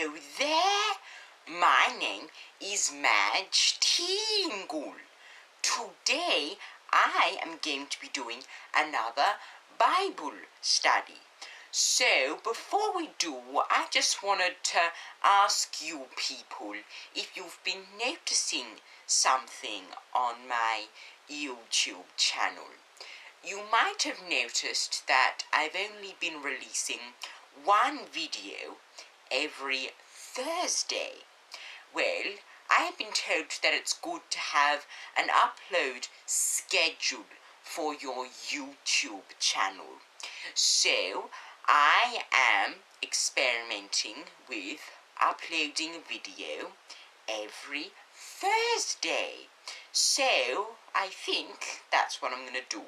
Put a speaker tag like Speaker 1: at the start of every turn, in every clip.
Speaker 1: Hello there, my name is Madge Tingle. Today I am going to be doing another Bible study. So before we do, I just wanted to ask you people if you've been noticing something on my YouTube channel. You might have noticed that I've only been releasing one video every Thursday. Well, I have been told that it's good to have an upload schedule for your YouTube channel. So, I am experimenting with uploading a video every Thursday. So, I think that's what I'm going to do.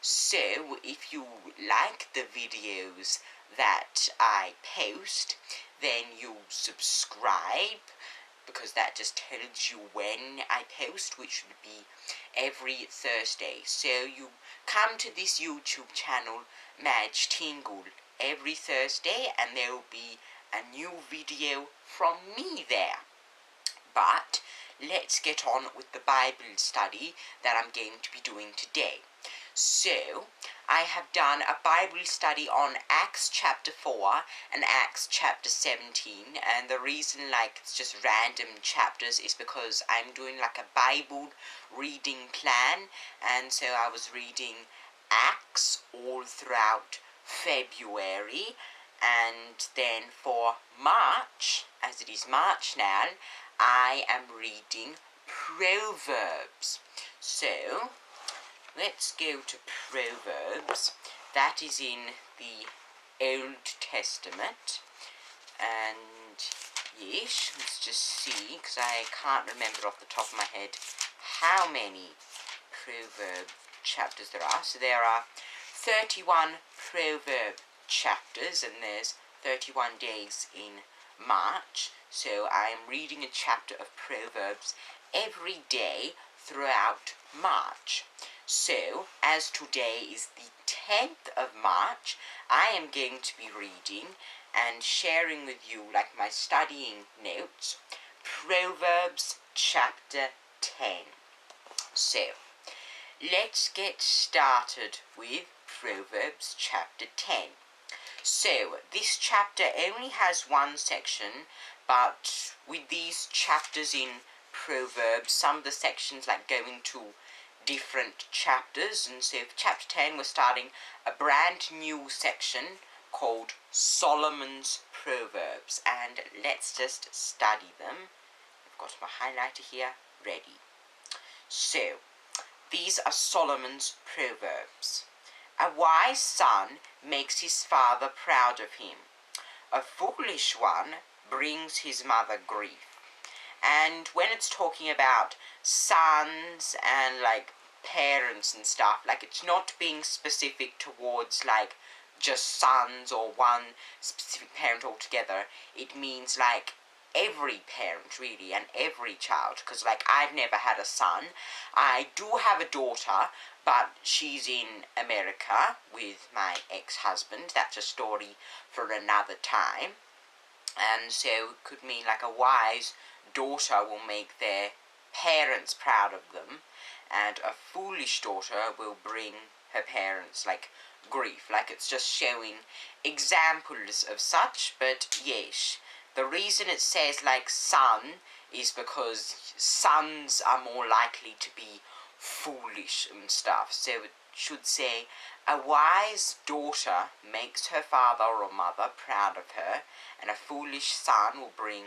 Speaker 1: So, if you like the videos that I post, then you subscribe, because that just tells you when I post, which would be every Thursday. So you come to this YouTube channel, Madge Tingle, every Thursday, and there will be a new video from me there. But let's get on with the Bible study that I'm going to be doing today. So, I have done a Bible study on Acts chapter 4 and Acts chapter 17, and the reason it's just random chapters is because I'm doing a Bible reading plan, and so I was reading Acts all throughout February, and then for March, as it is March now, I am reading Proverbs. So, let's go to Proverbs. That is in the Old Testament. And yes, let's just see, because I can't remember off the top of my head how many Proverb chapters there are. So there are 31 Proverb chapters, and there's 31 days in March. So I am reading a chapter of Proverbs every day throughout March. So, as today is the 10th of March, I am going to be reading and sharing with you, my studying notes, Proverbs chapter 10. So, let's get started with Proverbs chapter 10. So, this chapter only has one section, but with these chapters in Proverbs, some of the sections go into different chapters, and so for chapter 10 we're starting a brand new section called Solomon's Proverbs, and let's just study them. I've got my highlighter here ready. So, these are Solomon's Proverbs. A wise son makes his father proud of him. A foolish one brings his mother grief. And when it's talking about sons and parents and stuff, it's not being specific towards just sons or one specific parent altogether. It means every parent really, and every child, because I've never had a son. I do have a daughter, but she's in America with my ex-husband. That's a story for another time. And so it could mean a wise daughter will make their parents proud of them, and a foolish daughter will bring her parents grief. It's just showing examples of such. But yes, the reason it says son is because sons are more likely to be foolish and stuff. So it should say, a wise daughter makes her father or mother proud of her, and a foolish son will bring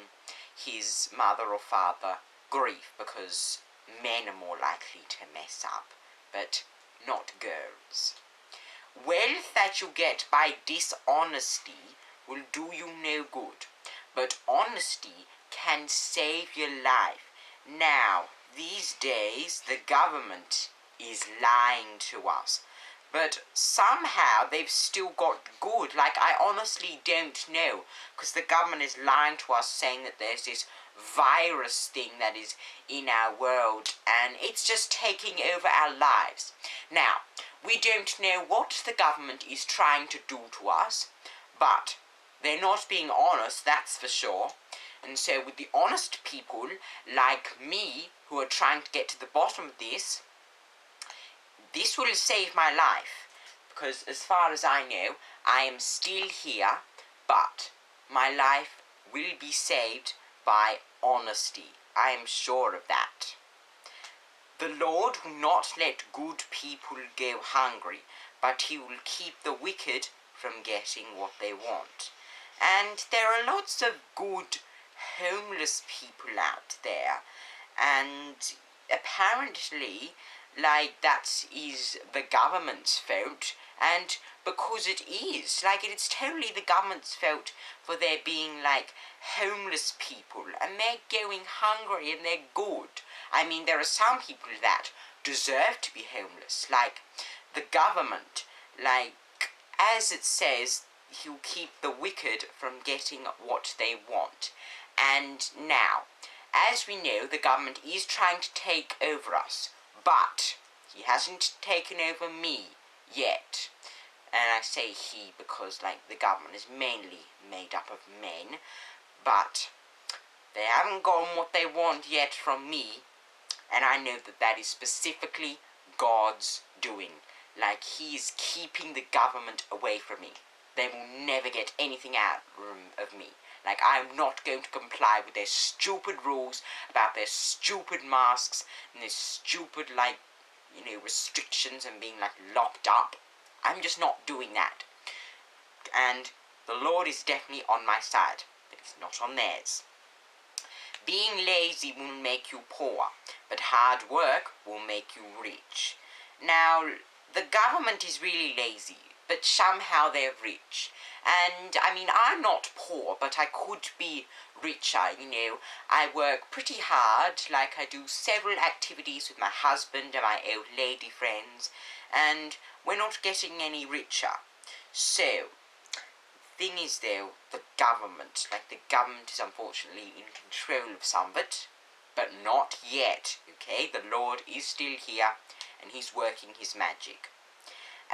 Speaker 1: his mother or father grief, because men are more likely to mess up, but not girls. Wealth that you get by dishonesty will do you no good, but honesty can save your life. Now, these days, the government is lying to us, but somehow they've still got good. I honestly don't know, because the government is lying to us, saying that there's this virus thing that is in our world, and it's just taking over our lives. Now, we don't know what the government is trying to do to us, but they're not being honest, that's for sure. And so with the honest people like me who are trying to get to the bottom of this will save my life. Because as far as I know, I am still here, but my life will be saved by honesty. I am sure of that. The Lord will not let good people go hungry, but he will keep the wicked from getting what they want. And there are lots of good homeless people out there, and apparently that is the government's fault, and because it is, it's totally the government's fault for there being homeless people, and they're going hungry and they're good. I mean, there are some people that deserve to be homeless, the government, as it says, he'll keep the wicked from getting what they want. And now, as we know, the government is trying to take over us, but he hasn't taken over me yet. And I say he because, the government is mainly made up of men, but they haven't gotten what they want yet from me, and I know that is specifically God's doing. He is keeping the government away from me. They will never get anything out of me. I'm not going to comply with their stupid rules about their stupid masks and their stupid, restrictions and being, locked up. I'm just not doing that. And the Lord is definitely on my side, but he's not on theirs. Being lazy will make you poor, but hard work will make you rich. Now, the government is really lazy, but somehow they're rich. And, I mean, I'm not poor, but I could be richer, I work pretty hard, I do several activities with my husband and my old lady friends, and we're not getting any richer. So, thing is though, the government is unfortunately in control of some of it, but not yet, okay? The Lord is still here, and he's working his magic.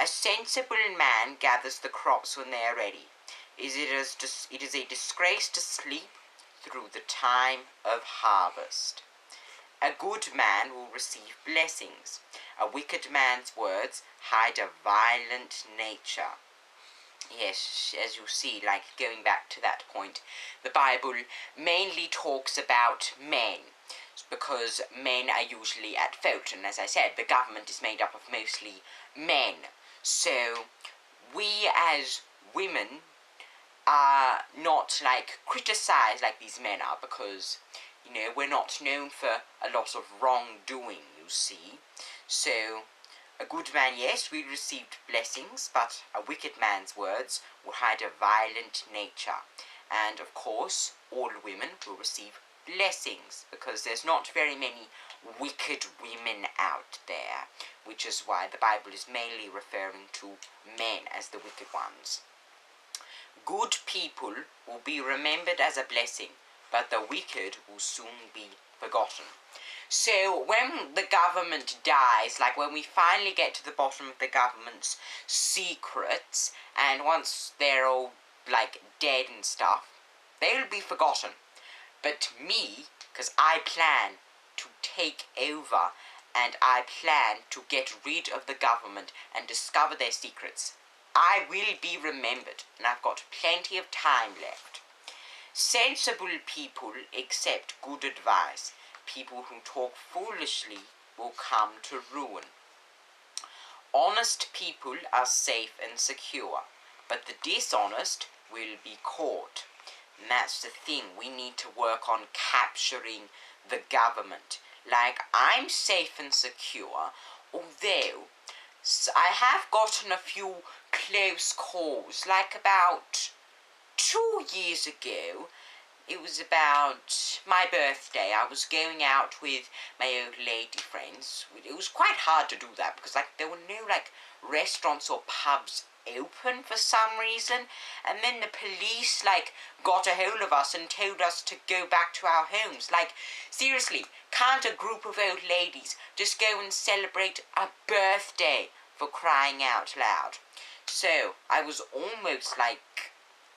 Speaker 1: A sensible man gathers the crops when they are ready. It is a disgrace to sleep through the time of harvest. A good man will receive blessings. A wicked man's words hide a violent nature. Yes, as you see, going back to that point, the Bible mainly talks about men, because men are usually at fault, and as I said, the government is made up of mostly men. So, we as women are not, criticized like these men are, because, we're not known for a lot of wrongdoing, you see. So, a good man, yes, will receive blessings, but a wicked man's words will hide a violent nature. And, of course, all women will receive blessings, because there's not very many wicked women out there, which is why the Bible is mainly referring to men as the wicked ones. Good people will be remembered as a blessing, but the wicked will soon be forgotten. So when the government dies, when we finally get to the bottom of the government's secrets, and once they're all, dead and stuff, they'll be forgotten. But me, because I plan to take over, and I plan to get rid of the government and discover their secrets, I will be remembered, and I've got plenty of time left. Sensible people accept good advice. People who talk foolishly will come to ruin. Honest people are safe and secure, but the dishonest will be caught. And that's the thing, we need to work on capturing the government. I'm safe and secure, although I have gotten a few close calls, about 2 years ago. It was about my birthday. I was going out with my old lady friends. It was quite hard to do that because there were no restaurants or pubs open for some reason, and then the police got a hold of us and told us to go back to our homes. Seriously, can't a group of old ladies just go and celebrate a birthday, for crying out loud? So I was almost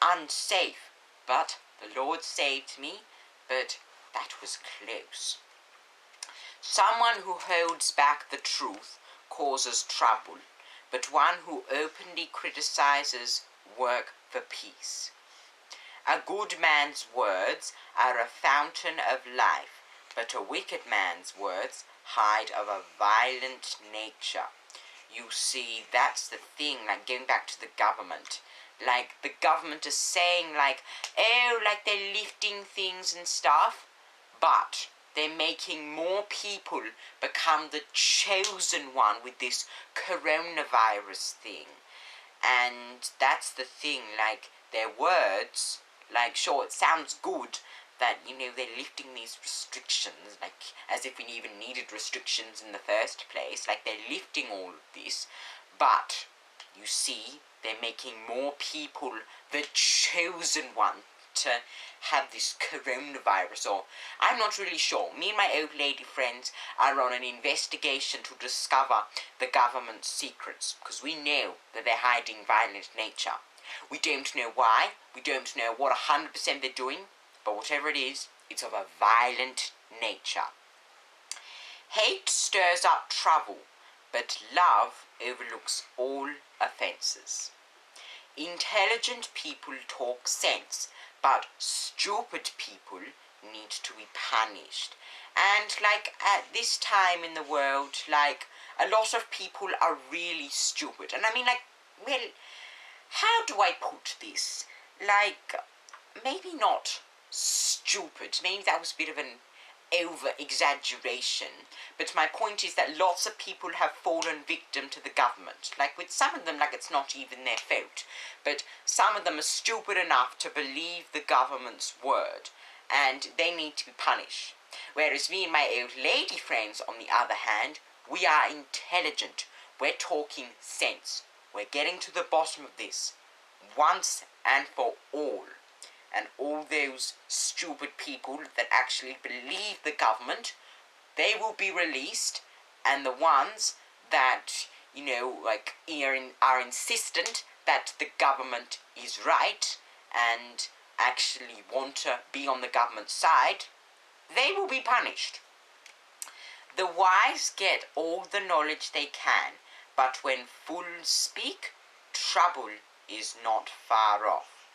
Speaker 1: unsafe, but the Lord saved me, but that was close. Someone who holds back the truth causes trouble, but one who openly criticizes work for peace. A good man's words are a fountain of life, but a wicked man's words hide of a violent nature. You see, that's the thing, like going back to the government. Like, the government is saying, like, oh, like they're lifting things and stuff, but they're making more people become the chosen one with this coronavirus thing. And that's the thing, like, their words, like, sure, it sounds good that, they're lifting these restrictions, like, as if we even needed restrictions in the first place, like, they're lifting all of this, but, you see, they're making more people the chosen one to have this coronavirus, or I'm not really sure. Me and my old lady friends are on an investigation to discover the government's secrets, because we know that they're hiding violent nature. We don't know why, we don't know what 100% they're doing, but whatever it is, it's of a violent nature. Hate stirs up trouble, but love overlooks all offences. Intelligent people talk sense, but stupid people need to be punished. And, like, at this time in the world, like, a lot of people are really stupid. And I mean, like, well, how do I put this? Like, maybe not stupid. Maybe that was a bit of an over-exaggeration. But my point is that lots of people have fallen victim to the government. Like, with some of them, like, it's not even their fault. But some of them are stupid enough to believe the government's word, and they need to be punished. Whereas me and my old lady friends, on the other hand, we are intelligent. We're talking sense. We're getting to the bottom of this, once and for all. And all those stupid people that actually believe the government, they will be released, and the ones that, like, are insistent that the government is right and actually want to be on the government's side, they will be punished. The wise get all the knowledge they can, but when fools speak, trouble is not far off.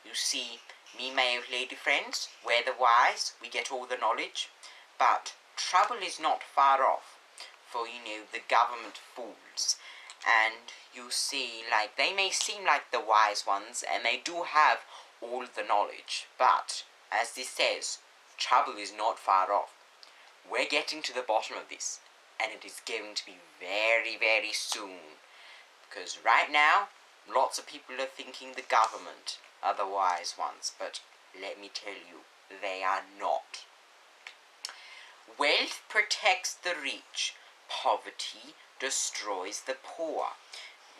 Speaker 1: You see, me and my old lady friends, we're the wise, we get all the knowledge, but trouble is not far off for, the government fools. And you see, like, they may seem like the wise ones, and they do have all the knowledge, but, as this says, trouble is not far off. We're getting to the bottom of this, and it is going to be very, very soon. Because right now, lots of people are thinking the government are the wise ones, but let me tell you, they are not. Wealth protects the rich, poverty destroys the poor.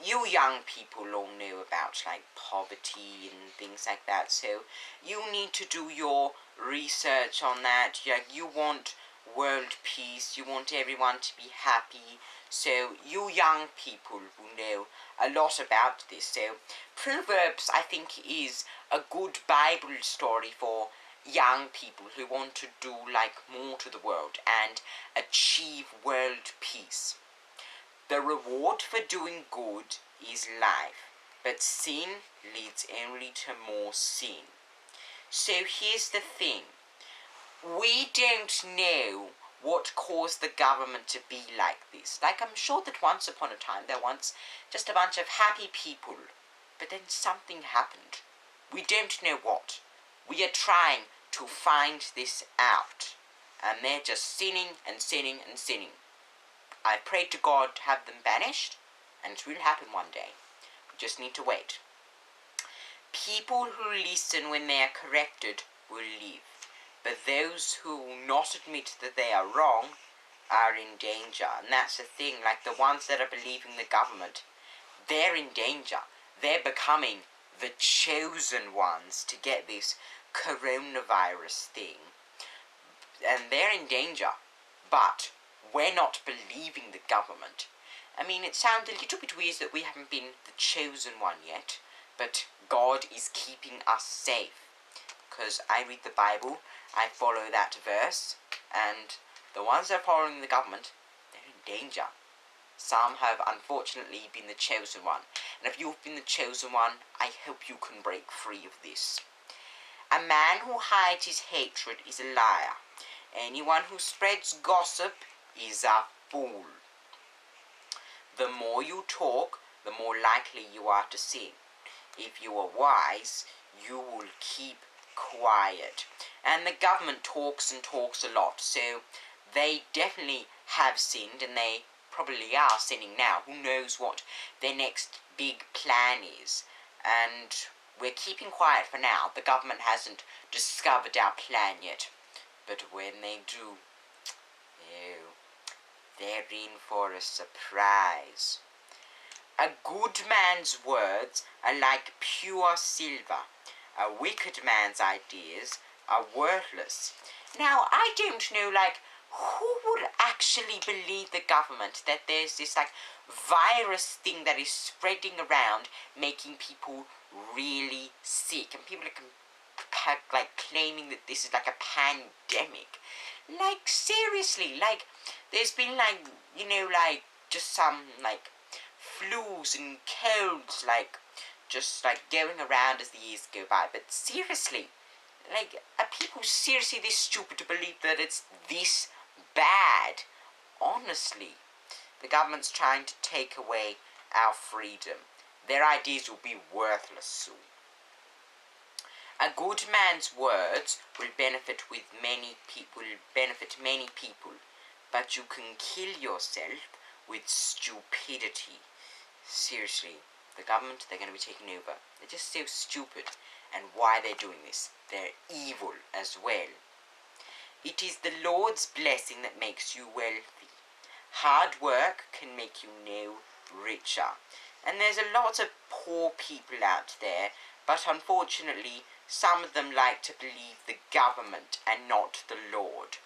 Speaker 1: You young people all know about, like, poverty and things like that, so you need to do your research on that. You want world peace, you want everyone to be happy, so you young people who know a lot about this. So Proverbs, I think, is a good Bible story for young people who want to do, like, more to the world and achieve world peace. The reward for doing good is life, but sin leads only to more sin. So here's the thing. We don't know what caused the government to be like this. Like, I'm sure that once upon a time there was just a bunch of happy people, but then something happened. We don't know what. We are trying to find this out, and they're just sinning and sinning and sinning. I pray to God to have them banished, and it will happen one day. We just need to wait. People who listen when they are corrected will live, but those who will not admit that they are wrong are in danger. And that's the thing, like, the ones that are believing the government, they're in danger. They're becoming the chosen ones to get this coronavirus thing, and they're in danger. But we're not believing the government. I mean, it sounds a little bit weird that we haven't been the chosen one yet, but God is keeping us safe. Because I read the Bible, I follow that verse, and the ones that are following the government, they're in danger. Some have unfortunately been the chosen one, and if you've been the chosen one, I hope you can break free of this. A man who hides his hatred is a liar. Anyone who spreads gossip is a fool. The more you talk, the more likely you are to sin. If you are wise, you will keep quiet. And the government talks and talks a lot, so they definitely have sinned, and they probably are sinning now. Who knows what their next big plan is? And we're keeping quiet for now. The government hasn't discovered our plan yet. But when they do, oh, they're in for a surprise. A good man's words are like pure silver. A wicked man's ideas are worthless. Now, I don't know, who would actually believe the government that there's this, virus thing that is spreading around, making people really sick, and people are claiming that this is like a pandemic. Seriously, there's been, just some, flus and colds, just, going around as the years go by. But seriously, are people seriously this stupid to believe that it's this bad? Honestly, the government's trying to take away our freedom. Their ideas will be worthless soon. A good man's words will benefit many people, but you can kill yourself with stupidity. Seriously, the government, they're going to be taking over. They're just so stupid. And why they're doing this? They're evil as well. It is the Lord's blessing that makes you wealthy. Hard work can make you no richer. And there's a lot of poor people out there, but unfortunately, some of them like to believe the government and not the Lord.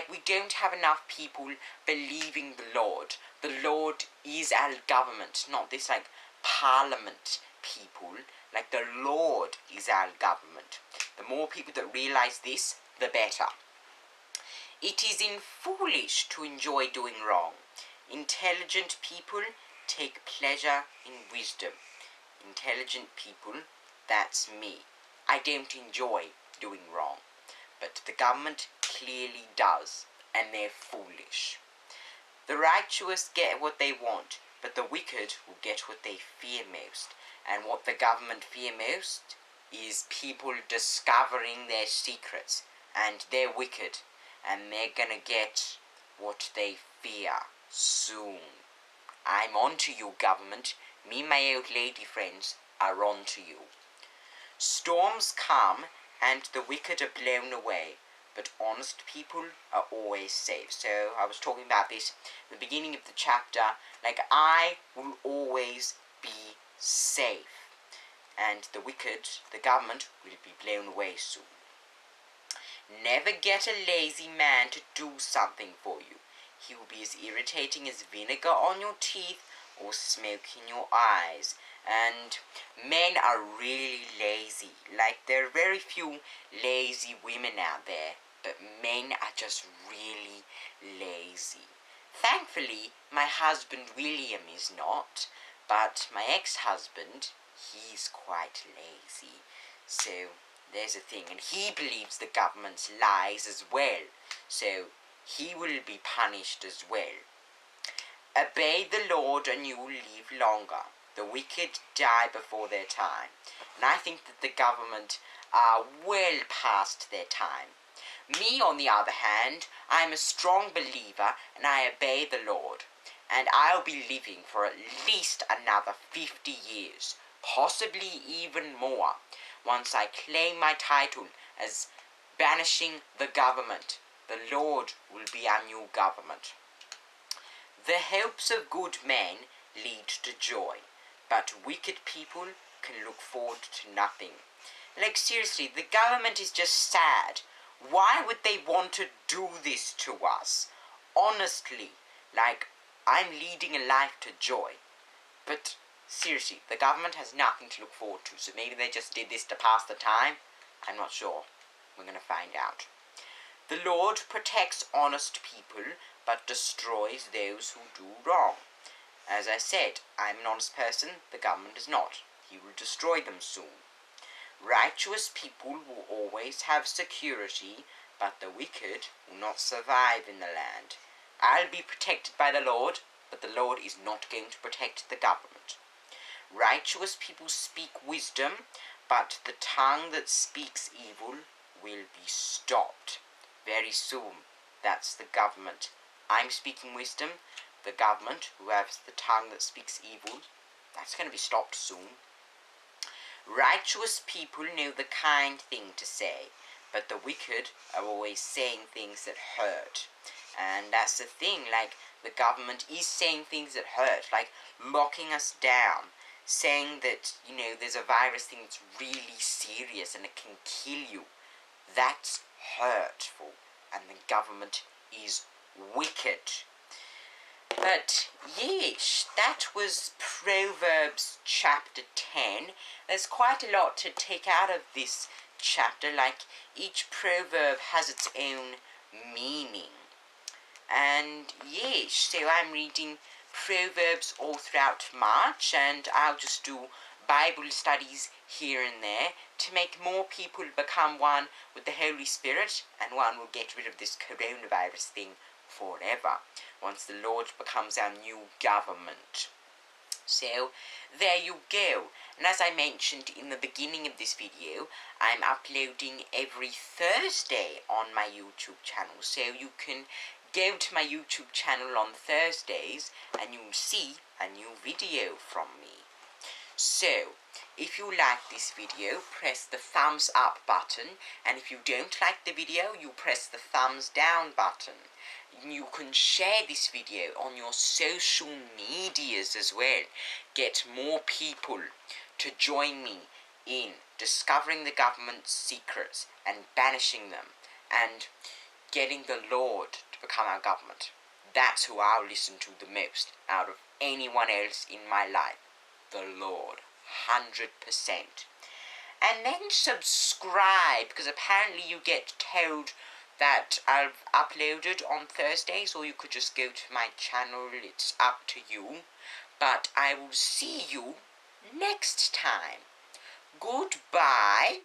Speaker 1: We don't have enough people believing the Lord. The Lord is our government, not this, parliament people. The Lord is our government. The more people that realize this, the better. It is foolish to enjoy doing wrong. Intelligent people take pleasure in wisdom. Intelligent people, that's me. I don't enjoy doing wrong. But the government clearly does, and they're foolish. The righteous get what they want, but the wicked will get what they fear most. And what the government fear most is people discovering their secrets. And they're wicked, and they're gonna get what they fear soon. I'm on to you, government. Me and my old lady friends are on to you. Storms come, and the wicked are blown away, but honest people are always safe. So I was talking about this at the beginning of the chapter. I will always be safe, and the wicked, the government, will be blown away soon. Never get a lazy man to do something for you. He will be as irritating as vinegar on your teeth or smoke in your eyes. And men are really lazy. There are very few lazy women out there, but men are just really lazy. Thankfully, my husband William is not, but my ex-husband, he's quite lazy. So there's a thing, and he believes the government's lies as well, so he will be punished as well. Obey the Lord and you will live longer. The wicked die before their time. And I think that the government are well past their time. Me, on the other hand, I'm a strong believer and I obey the Lord. And I'll be living for at least another 50 years, possibly even more, once I claim my title as banishing the government. The Lord will be our new government. The hopes of good men lead to joy, but wicked people can look forward to nothing. Seriously, the government is just sad. Why would they want to do this to us? Honestly, I'm leading a life to joy. But seriously, the government has nothing to look forward to, so maybe they just did this to pass the time. I'm not sure. We're going to find out. The Lord protects honest people, but destroys those who do wrong. As I said, I'm an honest person, the government is not. He will destroy them soon. Righteous people will always have security, but the wicked will not survive in the land. I'll be protected by the Lord, but the Lord is not going to protect the government. Righteous people speak wisdom, but the tongue that speaks evil will be stopped very soon. That's the government. I'm speaking wisdom. The government, who has the tongue that speaks evil, that's going to be stopped soon. Righteous people know the kind thing to say, but the wicked are always saying things that hurt. And that's the thing, like, the government is saying things that hurt, like locking us down, saying that, there's a virus thing that's really serious and it can kill you. That's hurtful, and the government is wicked. But yes, that was Proverbs chapter 10. There's quite a lot to take out of this chapter, like each proverb has its own meaning. And yes, so I'm reading Proverbs all throughout March, and I'll just do Bible studies here and there to make more people become one with the Holy Spirit, and one will get rid of this coronavirus thing forever, once the Lord becomes our new government. So, there you go. And as I mentioned in the beginning of this video, I'm uploading every Thursday on my YouTube channel. So you can go to my YouTube channel on Thursdays and you'll see a new video from me. So, if you like this video, press the thumbs up button, and if you don't like the video, you press the thumbs down button. You can share this video on your social medias as well. Get more people to join me in discovering the government's secrets and banishing them, and getting the Lord to become our government. That's who I'll listen to the most out of anyone else in my life. The Lord. 100%. And then subscribe, because apparently you get told that I've uploaded on Thursdays, or you could just go to my channel. It's up to you. But I will see you next time. Goodbye.